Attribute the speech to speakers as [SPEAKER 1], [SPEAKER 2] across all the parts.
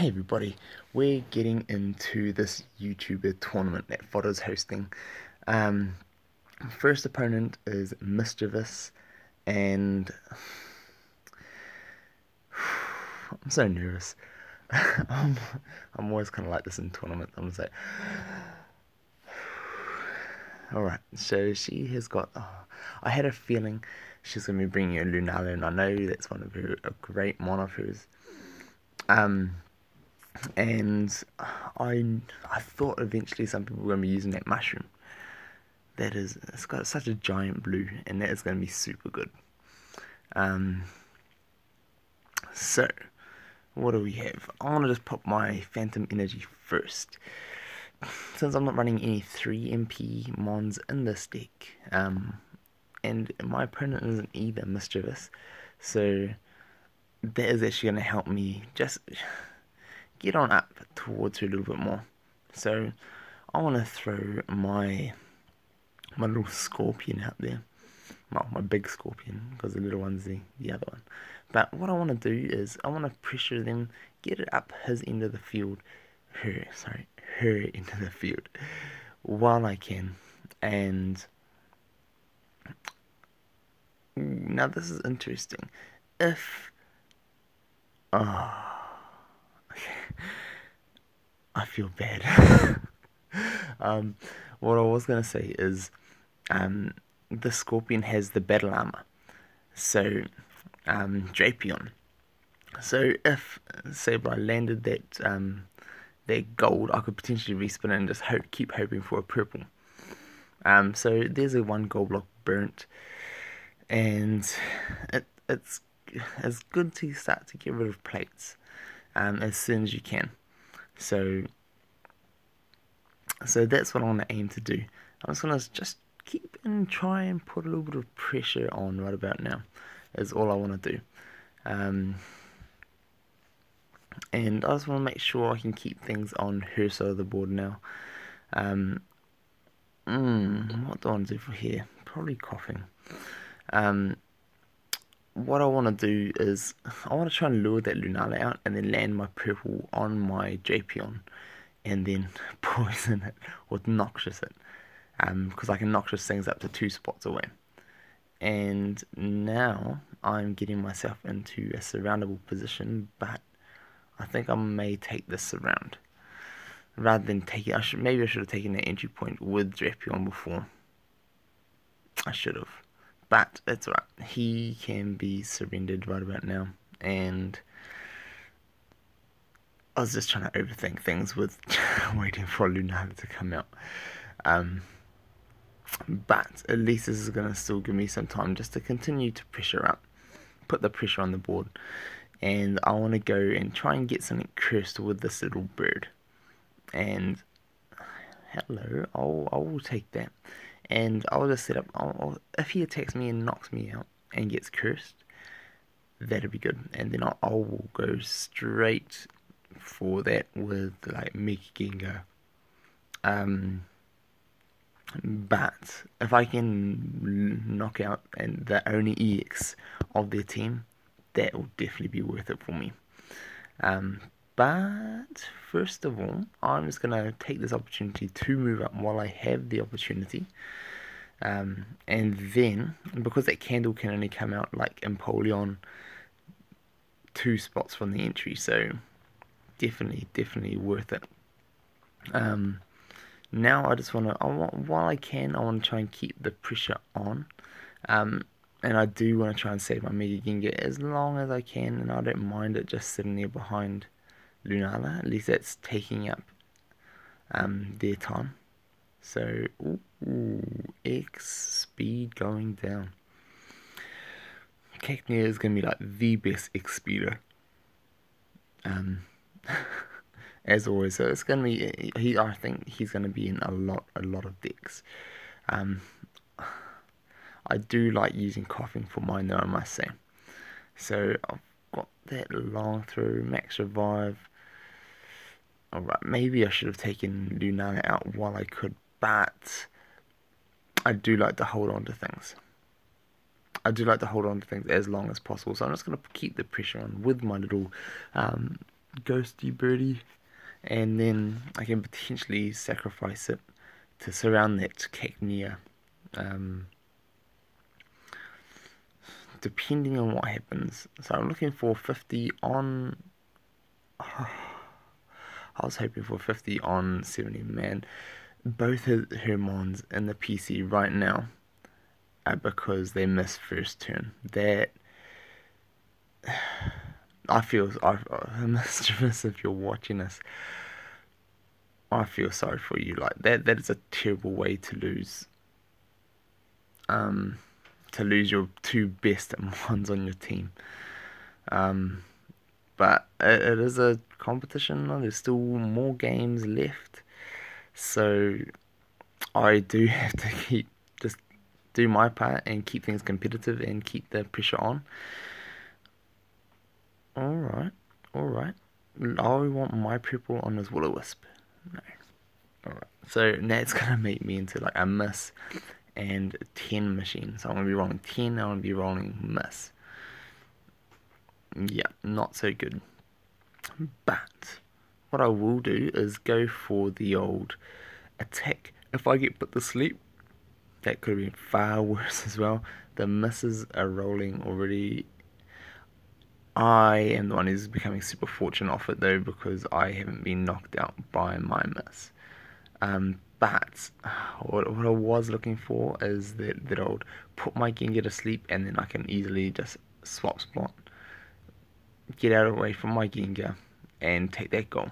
[SPEAKER 1] Hey everybody, we're getting into this YouTuber tournament that Fodder's hosting. Um, First opponent is Mischievous, and I'm so nervous. I'm, I'm always kind of like this in tournaments. I'm just like, alright, so she has got. I had a feeling she's going to be bringing a Lunala, and I know that's one of her a great mon of hers. Um, and I thought eventually some people were going to be using that mushroom. It's got such a giant blue, and that is going to be super good. Um, so what do we have? I want to just pop my Phantom Energy first, since I'm not running any 3 MP mons in this deck. And my opponent isn't either Mischievous, so that is actually going to help me just get on up towards her a little bit more. So I want to throw my little scorpion out there. Well, my big scorpion, because the little one's the other one. But what I want to do is I want to pressure them, get it up his end of the field, her end of the field, while I can. And now this is interesting. If oh, I feel bad. um, what I was gonna say is, the scorpion has the battle armor, so Drapion. So if, say, I landed that gold, I could potentially respin it and just keep hoping for a purple. So there's a 1 gold block burnt, and it's good to start to get rid of plates as soon as you can. So that's what I want to aim to do. I'm just gonna keep and try and put a little bit of pressure on right about now. Is all I want to do. And I just want to make sure I can keep things on her side of the board now. What do I want to do for here? Probably coughing. What I want to do is I want to try and lure that Lunala out and then land my purple on my Drapion and then poison it or noxious it. Because I can noxious things up to 2 spots away. And now I'm getting myself into a surroundable position, but I think I may take this around. Rather than take it, maybe I should have taken the entry point with Drapion before. I should have. But it's alright. He can be surrendered right about now. And I was just trying to overthink things with waiting for Lunala to come out. But at least this is going to still give me some time just to continue to pressure up. Put the pressure on the board. And I want to go and try and get something cursed with this little bird. And hello, I will take that. And I'll just set up, if he attacks me and knocks me out and gets cursed, that'll be good. And then I will go straight for that with like Mega Gengar. But if I can knock out and the only EX of their team, that will definitely be worth it for me. But first of all, I'm just going to take this opportunity to move up while I have the opportunity. And then, because that candle can only come out like Empoleon 2 spots from the entry, so definitely worth it. Now I just want to, while I can, I want to try and keep the pressure on. And I do want to try and save my Mega Gengar as long as I can, and I don't mind it just sitting there behind Lunala. At least that's taking up their time. So, X speed going down. Cacnea is going to be like the best X speeder. As always, so it's going to be, I think he's going to be in a lot of decks. I do like using coughing for mine though, I must say. So I've got that long through, max revive. Alright, maybe I should have taken Lunala out while I could, but I do like to hold on to things. I do like to hold on to things as long as possible, so I'm just going to keep the pressure on with my little ghosty birdie, and then I can potentially sacrifice it to surround that Cacnea. Depending on what happens. So I'm looking for 50 on. I was hoping for 50 on 70. Man, both her mons in the PC right now are because they missed first turn. That I feel, Mischievous, if you're watching this, I feel sorry for you. Like that is a terrible way to lose. To lose your two best ones on your team. But it is a competition. There's still more games left, so I do have to just do my part and keep things competitive and keep the pressure on. All right, all right. I want my purple on his Will-O-Wisp. No. All right. So now it's gonna make me into like a miss and 10 machine. So I'm gonna be rolling 10. I'm gonna be rolling miss. Yeah, not so good. But what I will do is go for the old attack. If I get put to sleep, that could have been far worse as well. The misses are rolling already. I am the one who's becoming super fortunate off it though, because I haven't been knocked out by my miss. But what I was looking for is that old put my Gengar to sleep, and then I can easily just swap spot, get out of the way from my Gengar, and take that goal.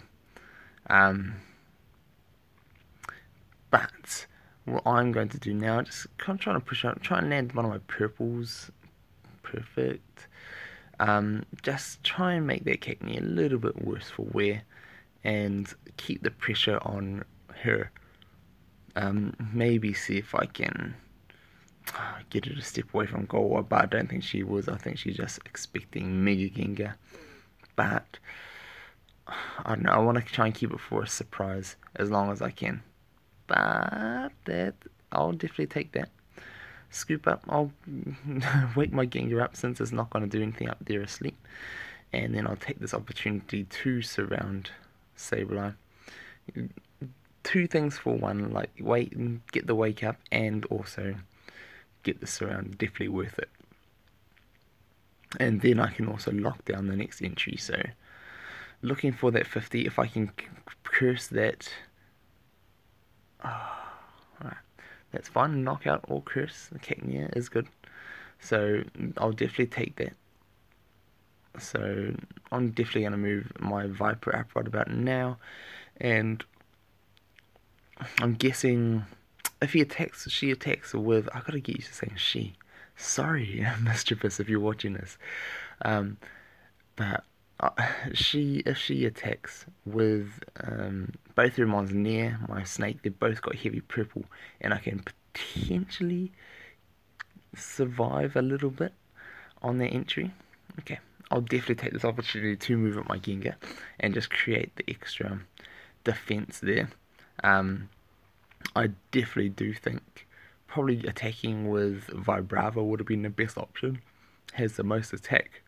[SPEAKER 1] But what I'm going to do now, just kind of trying to push out, try and land one of my purples. Perfect. Just try and make that Cacnea a little bit worse for wear, and keep the pressure on her. Maybe see if I can get her to step away from goal, but I don't think she was. I think she's just expecting Mega Gengar. But I don't know, I want to try and keep it for a surprise as long as I can. But that, I'll definitely take that. Scoop up, I'll wake my Gengar up since it's not going to do anything up there asleep. And then I'll take this opportunity to surround Sableye. Two things for one, like wait and get the wake up, and also get the surround. Definitely worth it. And then I can also lock down the next entry. So looking for that 50. If I can curse that, alright, that's fine. Knockout or curse the Cacnea is good. So I'll definitely take that. So I'm definitely going to move my Viper up right about now, and I'm guessing if she attacks with, I gotta get used to saying she. Sorry, Mischievous, if you're watching this. But if she attacks with both her mons near my snake, they've both got heavy purple, and I can potentially survive a little bit on their entry. Okay, I'll definitely take this opportunity to move up my Gengar and just create the extra defense there. I definitely do think probably attacking with Vibrava would have been the best option. Has the most attack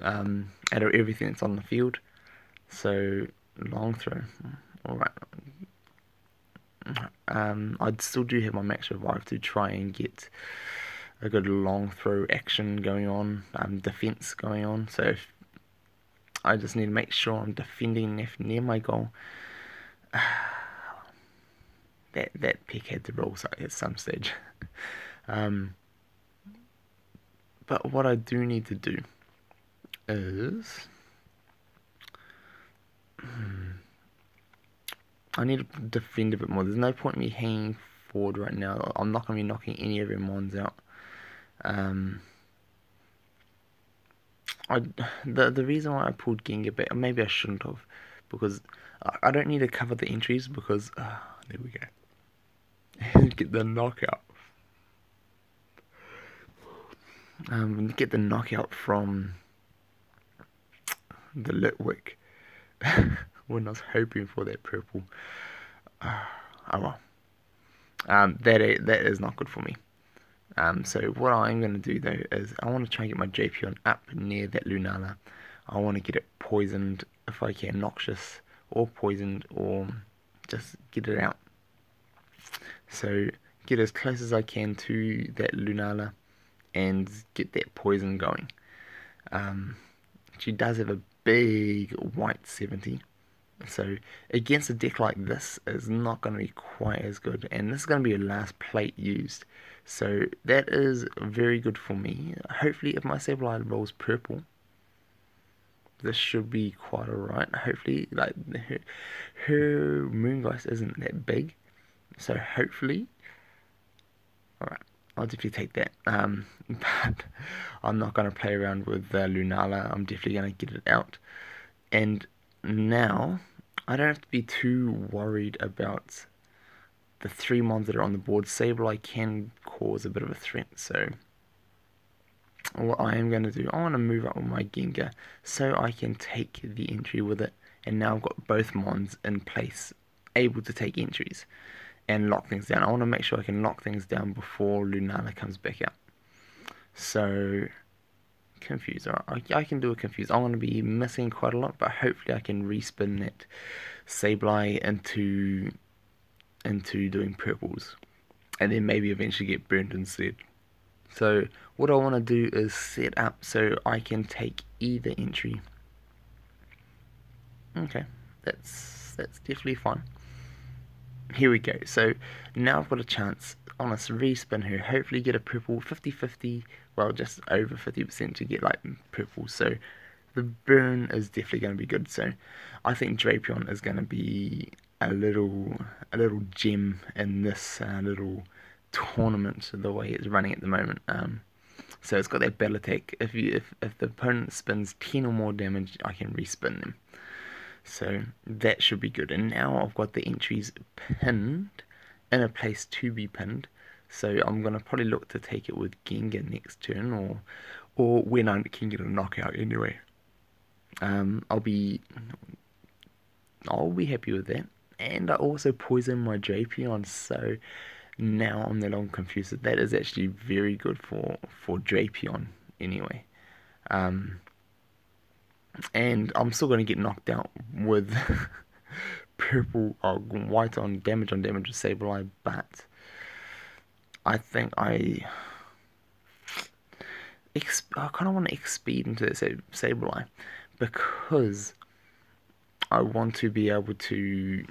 [SPEAKER 1] out of everything that's on the field. So long throw. Alright. I still do have my max revive to try and get a good long throw action going on, defense going on. So I just need to make sure I'm defending near my goal. That pick had to roll at some stage. But what I do need to do is I need to defend a bit more. There's no point in me hanging forward right now. I'm not going to be knocking any of your mons out. The reason why I pulled Gengar back, maybe I shouldn't have, because I don't need to cover the entries, because there we go. Get the knockout. Get the knockout from the Litwick when I was hoping for that purple. Oh well. That is not good for me. So what I'm going to do though is I want to try and get my JP on up near that Lunala. I want to get it poisoned if I can, noxious or poisoned, or just get it out. So get as close as I can to that Lunala and get that poison going. Um, she does have a big white 70. So against a deck like this, it's not going to be quite as good. And this is going to be your last plate used. So that is very good for me. Hopefully if my Sableye rolls purple, this should be quite alright. Hopefully, like, her Moongeist isn't that big. So hopefully, alright, I'll definitely take that. But I'm not going to play around with Lunala. I'm definitely going to get it out. And now, I don't have to be too worried about the 3 mons that are on the board. Sableye can cause a bit of a threat, so what I am going to do, I want to move up with my Gengar so I can take the entry with it. And now I've got both mons in place, able to take entries and lock things down. I want to make sure I can lock things down before Lunala comes back out. So, confused. Alright, I can do a confused. I'm going to be missing quite a lot, but hopefully I can respin that Sableye into doing purples. And then maybe eventually get burnt instead. So what I want to do is set up so I can take either entry. Okay, that's definitely fine. Here we go. So now I've got a chance on a respin her, hopefully get a purple 50-50, well just over 50% to get like purple. So the burn is definitely going to be good. So I think Drapion is going to be a little gem in this little tournament the way it's running at the moment. So it's got that battle attack. If the opponent spins 10 or more damage, I can respin them. So that should be good. And now I've got the entries pinned in a place to be pinned. So I'm gonna probably look to take it with Gengar next turn, or when I can get a knockout anyway. I'll be happy with that. And I also poison my Drapion, so now I'm no longer confused. That is actually very good for Drapion anyway. And I'm still going to get knocked out with purple or white on damage with Sableye, but I think I kind of want to XP into Sableye because I want to be able to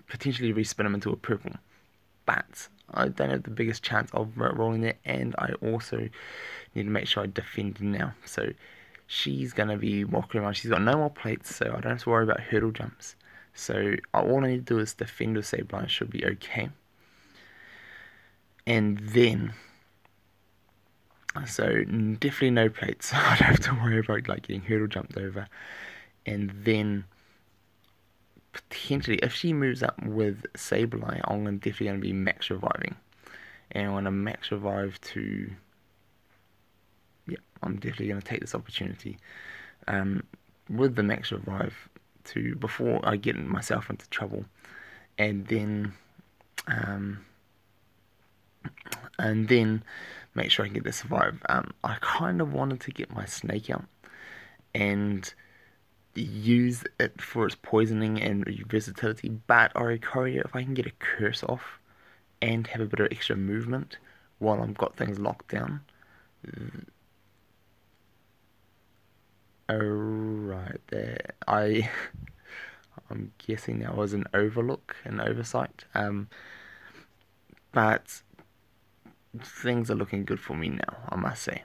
[SPEAKER 1] potentially respin him into a purple. But I don't have the biggest chance of rolling that, and I also need to make sure I defend now. So she's going to be walking around. She's got no more plates, so I don't have to worry about hurdle jumps. So all I need to do is defend with Sableye, should be okay. And then, so definitely no plates. I don't have to worry about like getting hurdle jumped over. And then potentially, if she moves up with Sableye, I'm definitely going to be max reviving. And I'm going to max revive to... Yeah, I'm definitely going to take this opportunity. With the max revive to before I get myself into trouble. And then... make sure I can get the survive. I kind of wanted to get my snake out and use it for its poisoning and versatility, but Oricorio, if I can get a curse off and have a bit of extra movement while I've got things locked down. Alright, there. I'm guessing that was an overlook, an oversight. But things are looking good for me now, I must say.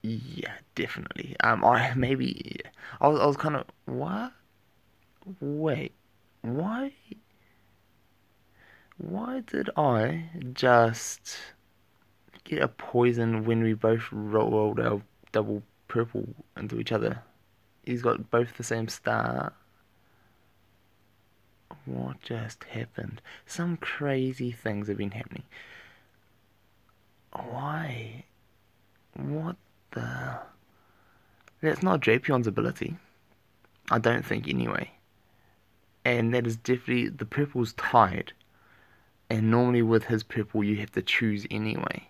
[SPEAKER 1] Yeah, definitely. I was kind of, what? Wait, why? Why did I just get a poison when we both rolled our double purple into each other? He's got both the same star. What just happened? Some crazy things have been happening. Why? What the... That's not Drapion's ability. I don't think anyway. And that is definitely... The purple's tied. And normally with his purple you have to choose anyway.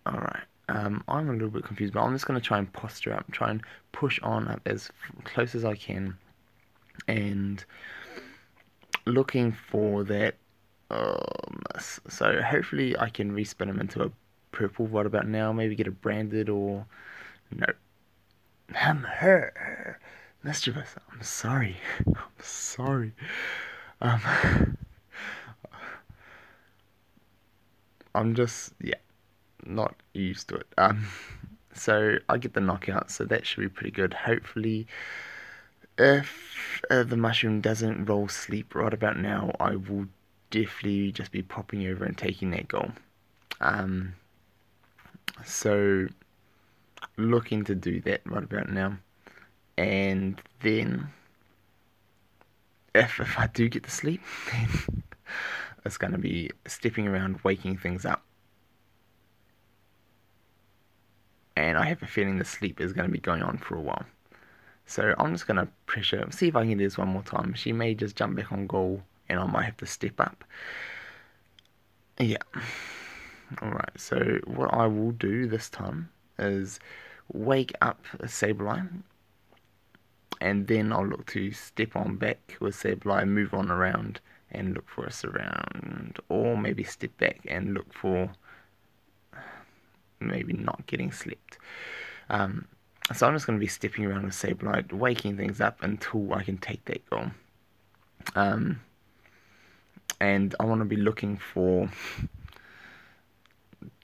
[SPEAKER 1] Alright. I'm a little bit confused, but I'm just going to try and posture up, try and push on up as close as I can, and looking for that miss. So hopefully I can respin him into a purple right about now, maybe get it branded or... No. Her. Mischievous, I'm sorry. I'm sorry. Um, I'm just, yeah, not used to it. So I get the knockout, so that should be pretty good. Hopefully, if the mushroom doesn't roll sleep right about now, I will definitely just be popping over and taking that goal. Um, so looking to do that right about now, and then if I do get to sleep, then it's going to be stepping around, waking things up. And I have a feeling the sleep is going to be going on for a while. So I'm just going to pressure, see if I can do this one more time. She may just jump back on goal and I might have to step up. Yeah. Alright, so what I will do this time is wake up a Sableye, and then I'll look to step on back with Sableye, move on around and look for a surround, or maybe step back and look for maybe not getting slept. So I'm just going to be stepping around with Sableye, waking things up until I can take that goal. And I want to be looking for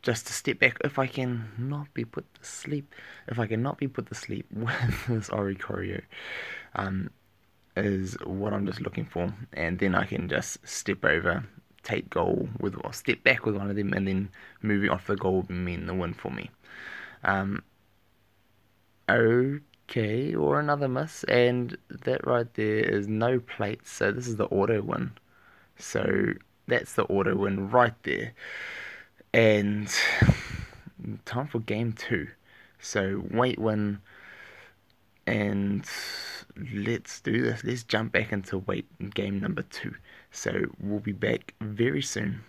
[SPEAKER 1] just to step back if I can not be put to sleep. If I cannot be put to sleep with this Oricorio, is what I'm just looking for. And then I can just step over, take goal with, or step back with one of them, and then moving off the goal would mean the win for me. Okay, or another miss, and that right there is no plates, so this is the auto win. So that's the auto win right there. And time for game 2. So wait win, and let's do this. Let's jump back into wait game number 2. So we'll be back very soon.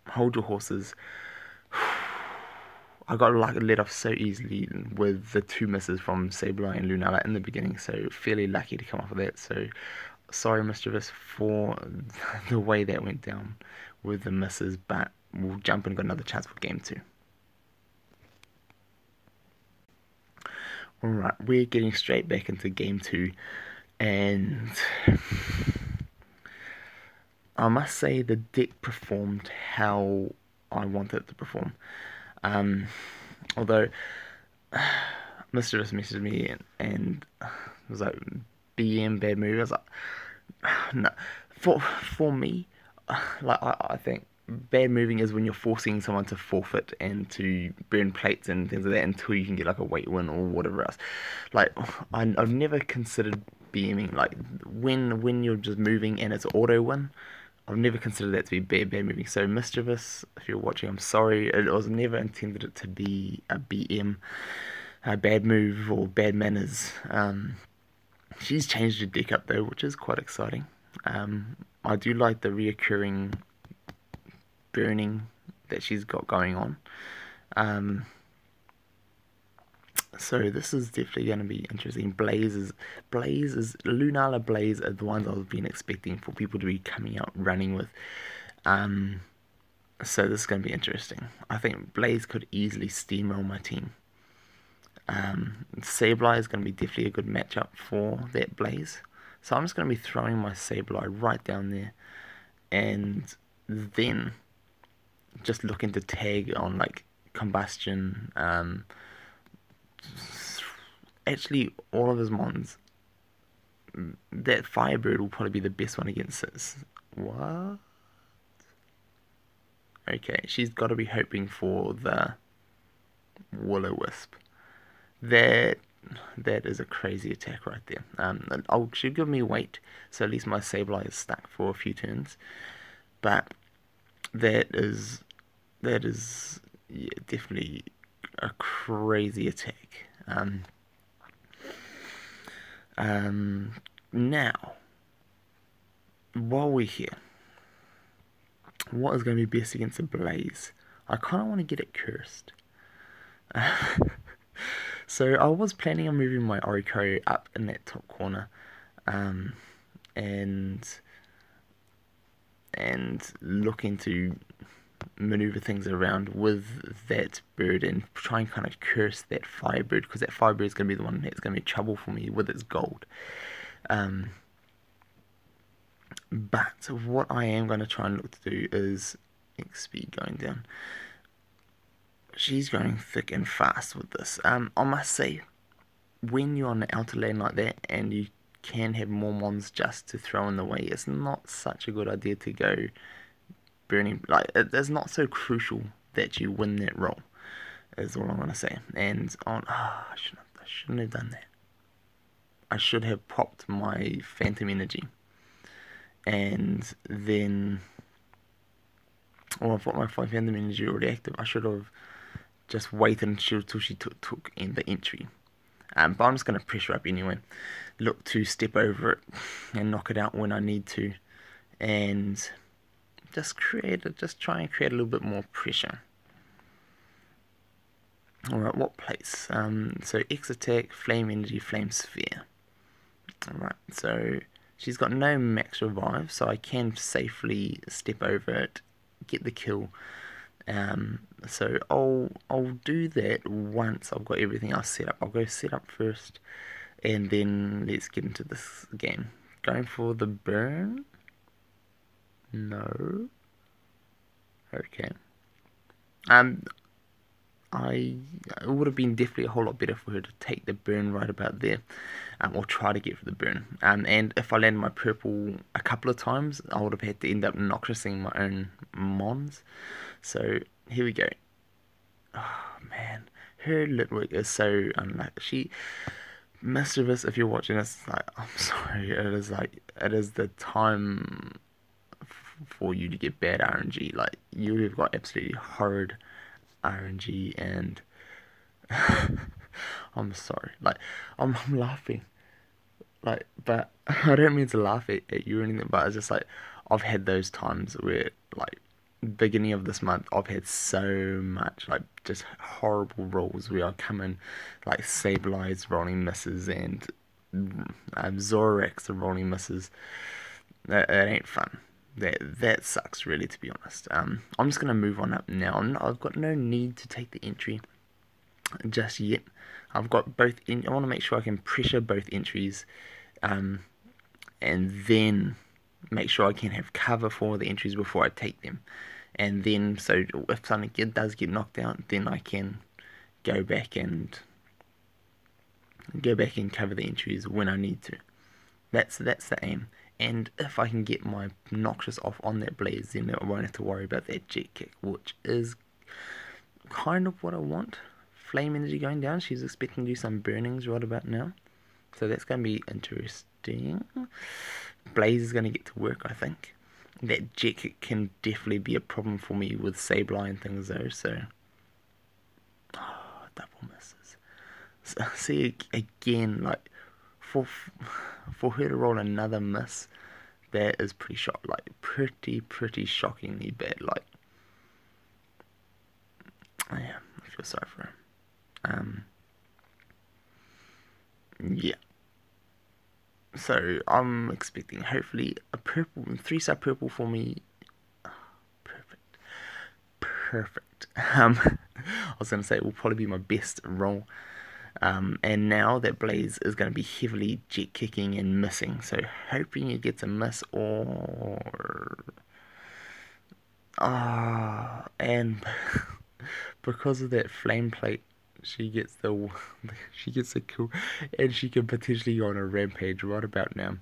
[SPEAKER 1] Hold your horses. I got let off so easily with the 2 misses from Sableye and Lunala in the beginning, so fairly lucky to come off of that. So sorry, Mischievous, for the way that went down with the misses, but we'll jump and got another chance for game 2. Alright, we're getting straight back into game 2, and I must say the deck performed how I wanted it to perform. Although Mischievous messaged me and was like, BM bad move. I was like, no. For me, like I think bad moving is when you're forcing someone to forfeit and to burn plates and things like that until you can get like a weight win or whatever else. Like I've never considered BMing, like when you're just moving and it's auto win. I've never considered that to be bad moving. So Mischievous, if you're watching, I'm sorry. It was never intended it to be a BM, a bad move or bad manners. She's changed her deck up though, which is quite exciting. I do like the reoccurring burning that she's got going on. So this is definitely going to be interesting. Blaze, Lunala Blaze are the ones I've been expecting for people to be coming out running with. So this is going to be interesting. I think Blaze could easily steamroll my team. Sableye is going to be definitely a good matchup for that Blaze. So I'm just going to be throwing my Sableye right down there, and then just looking to tag on like Combustion. Actually, all of his mons. That Firebird will probably be the best one against this. What? Okay, she's got to be hoping for the Will-O-Wisp. That is a crazy attack right there. She'll give me weight, so at least my Sableye is stuck for a few turns. But that is yeah, definitely a crazy attack. Now, while we're here, what is going to be best against a Blaze? I kind of want to get it cursed. So I was planning on moving my Oriko up in that top corner, um, and looking to maneuver things around with that bird and try and kind of curse that firebird, because that firebird is going to be the one that's going to be trouble for me with its gold. Um, but what I am going to try and look to do is XP going down. She's going thick and fast with this. I must say, when you're on the outer lane like that and you can have more mons just to throw in the way, it's not such a good idea to go burning. Like, it's not so crucial that you win that role, is all I'm going to say. And I shouldn't have done that. I should have popped my Phantom Energy. And then, I've got my Phantom Energy already active. I should have just waited until she took in the entry. But I'm just going to pressure up anyway. Look to step over it and knock it out when I need to. And just try and create a little bit more pressure. Alright, what place? So X attack, flame energy, flame sphere. Alright, so she's got no max revive, so I can safely step over it, get the kill. So I'll do that once I've got everything else set up. I'll go set up first, and then let's get into this game. Going for the burn? No. Okay. It would have been definitely a whole lot better for her to take the burn right about there, or try to get for the burn. And if I landed my purple a couple of times, I would have had to end up noxiousing my own mons. So here we go. Oh man, her lit work is so unlucky. Mischievous, if you're watching this, like, I'm sorry, it is the time for you to get bad RNG. Like, you have got absolutely horrid RNG, and I'm sorry. Like, I'm laughing. Like, but I don't mean to laugh at you or anything, but it's just like, I've had those times where, like, beginning of this month, I've had so much, like, just horrible rolls where I come in, like, Sableyes rolling misses and Zorax rolling misses. It ain't fun. That sucks, really, to be honest. I'm just gonna move on up now. I've got no need to take the entry just yet. I've got both I want to make sure I can pressure both entries, and then make sure I can have cover for the entries before I take them. And then, so if something does get knocked out, then I can go back and cover the entries when I need to. That's the aim. And if I can get my Noxious off on that Blaze, then I won't have to worry about that Jet Kick, which is kind of what I want. Flame energy going down. She's expecting to do some burnings right about now. So that's going to be interesting. Blaze is going to get to work, I think. That Jet Kick can definitely be a problem for me with Sableye and things though, so... Oh, double misses. So, see, again, like, for her to roll another miss, that is pretty pretty shockingly bad. Like, oh yeah, I feel sorry for her. Yeah. So I'm expecting hopefully a purple, 3-star purple for me. Oh, perfect, perfect. I was gonna say it will probably be my best roll. And now that Blaze is going to be heavily jet kicking and missing, so hoping it gets a miss or and because of that flame plate, she gets the kill, and she can potentially go on a rampage right about now.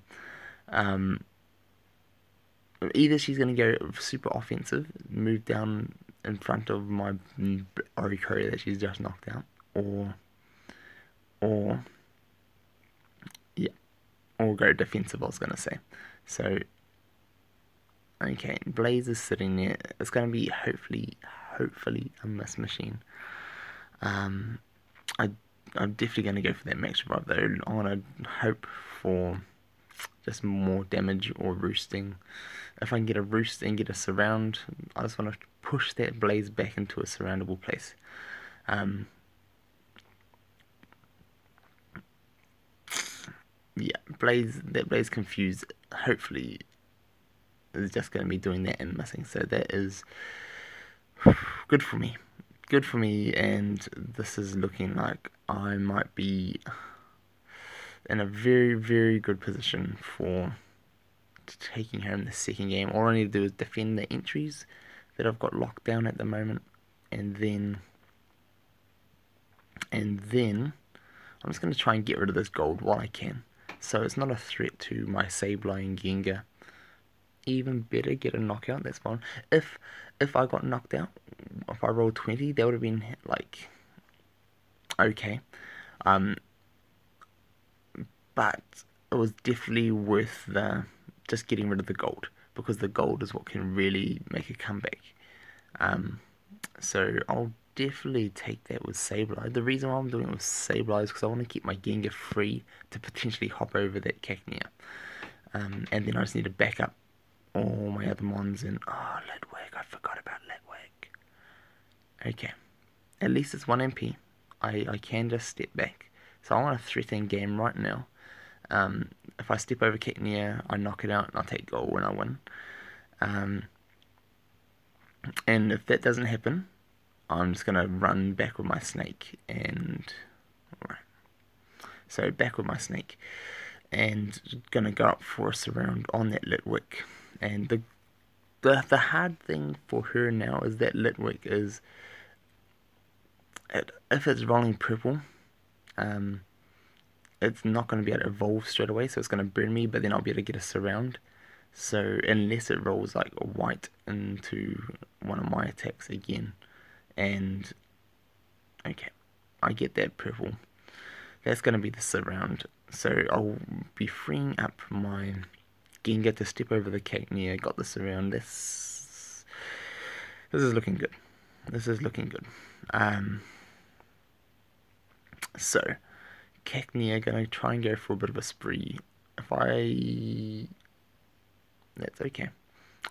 [SPEAKER 1] Either she's going to go super offensive, move down in front of my Oriko that she's just knocked out, or yeah, or go defensive, I was going to say. So, okay, Blaze is sitting there. It's going to be hopefully a miss machine. I'm definitely going to go for that max revive though. I want to hope for just more damage or roosting. If I can get a roost and get a surround, I just want to push that Blaze back into a surroundable place. Blaze Confused, hopefully, is just going to be doing that and missing. So that is good for me. Good for me, and this is looking like I might be in a very, very good position for taking home the second game. All I need to do is defend the entries that I've got locked down at the moment, and then I'm just going to try and get rid of this gold while I can, so it's not a threat to my Sableye and Gengar. Even better, get a knockout. That's fine. If I got knocked out, if I rolled 20, that would have been like okay. But it was definitely worth the just getting rid of the gold, because the gold is what can really make a comeback. So I'll definitely take that with Sableye. The reason why I'm doing it with Sableye is because I want to keep my Gengar free to potentially hop over that Cacnea. And then I just need to back up all my other mons, and Litwick, I forgot about Litwick. Okay, at least it's 1 MP. I can just step back. So I want a threatening game right now. If I step over Cacnea, I knock it out and I take gold when I win. And if that doesn't happen, I'm just gonna run back with my snake, and alright. So back with my snake, and gonna go up for a surround on that Litwick. And the hard thing for her now is that Litwick is, if it's rolling purple, it's not going to be able to evolve straight away, so it's going to burn me, but then I'll be able to get a surround. So unless it rolls like a white into one of my attacks again, and okay, I get that purple. That's going to be the surround. So I'll be freeing up my Gengar to step over the Cacnea. Got the surround. This is looking good. This is looking good. So Cacnea gonna try and go for a bit of a spree. That's okay.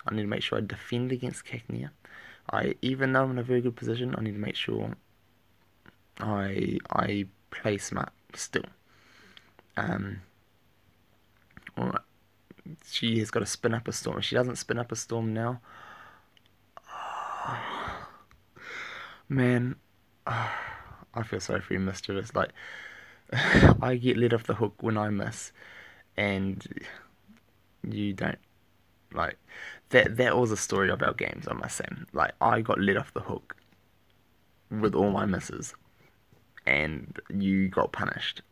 [SPEAKER 1] I need to make sure I defend against Cacnea. Even though I'm in a very good position, I need to make sure I play smart still. Alright. She has got to spin up a storm. If she doesn't spin up a storm now, man, I feel sorry for you, Mischievous. Like, I get let off the hook when I miss, and you don't. Like, that was a story of our games, I must say. Like, I got let off the hook with all my misses, and you got punished.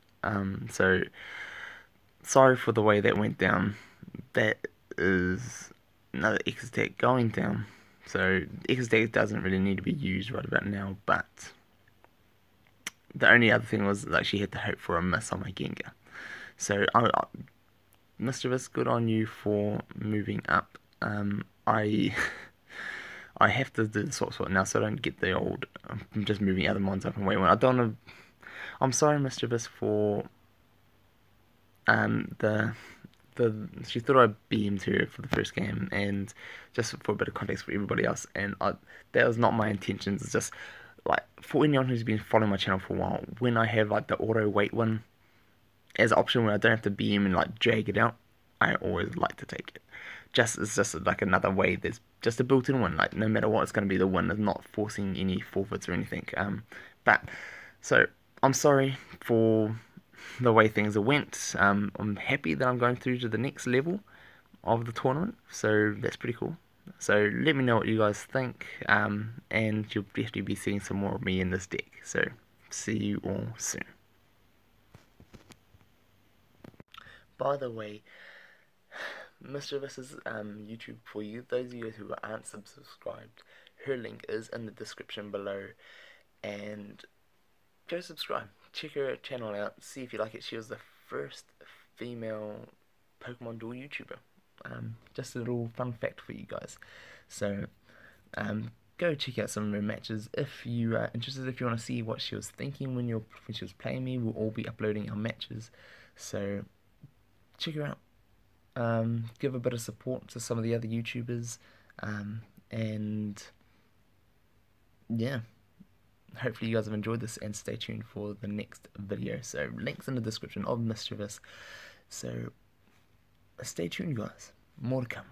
[SPEAKER 1] So sorry for the way that went down. That is another X attack going down. So X attack doesn't really need to be used right about now, but the only other thing was like she had to hope for a miss on my Gengar. So Mischievous, good on you for moving up. I have to do the swap now, so I don't get the old. I'm just moving other mons up and wait one. I don't know. I'm sorry, Mischievous, for she thought I beamed her for the first game, and just for a bit of context for everybody else, and that was not my intentions. It's just like for anyone who's been following my channel for a while, when I have like the auto wait one as an option where I don't have to beam and like drag it out, I always like to take it. It's just like another way. There's just a built-in one. Like no matter what, it's going to be the one. It's not forcing any forfeits or anything. But so I'm sorry for the way things went. I'm happy that I'm going through to the next level of the tournament, so that's pretty cool. So let me know what you guys think, and you'll definitely be seeing some more of me in this deck. So see you all soon. By the way, Mischievous's YouTube for you, those of you who aren't subscribed, her link is in the description below, and go subscribe. Check her channel out, see if you like it. She was the first female Pokemon duel YouTuber. Just a little fun fact for you guys. So, go check out some of her matches if you are interested. If you want to see what she was thinking when she was playing me, we'll all be uploading our matches. So, check her out. Give a bit of support to some of the other YouTubers, and yeah. Hopefully you guys have enjoyed this, and stay tuned for the next video. So links in the description of Mischievous. So stay tuned, guys. More to come.